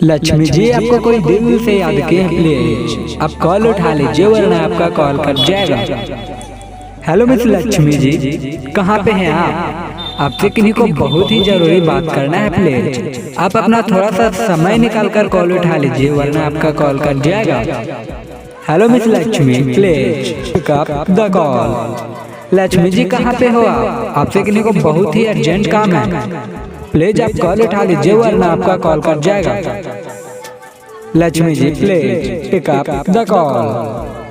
लक्ष्मी जी, आपको कोई दिल से याद किए हैं प्लीज आप कॉल उठा लीजिए वरना आपका कॉल कट जाएगा। हेलो मिस लक्ष्मी जी, कहाँ पे हैं आप? आपसे किन्हीं को बहुत ही जरूरी बात करना है प्लीज आप अपना थोड़ा सा समय निकाल कर कॉल उठा लीजिए वरना आपका कॉल कट जाएगा। Hello miss Lakshmi, please pick up the call. Lakshmi ji कहाँ पे हो आप? आपसे किन्हीं को बहुत ही अर्जेंट काम है, प्लीज आप कॉल उठा लीजिए वरना आपका कॉल कट जाएगा। Lakshmi ji please pick up the call.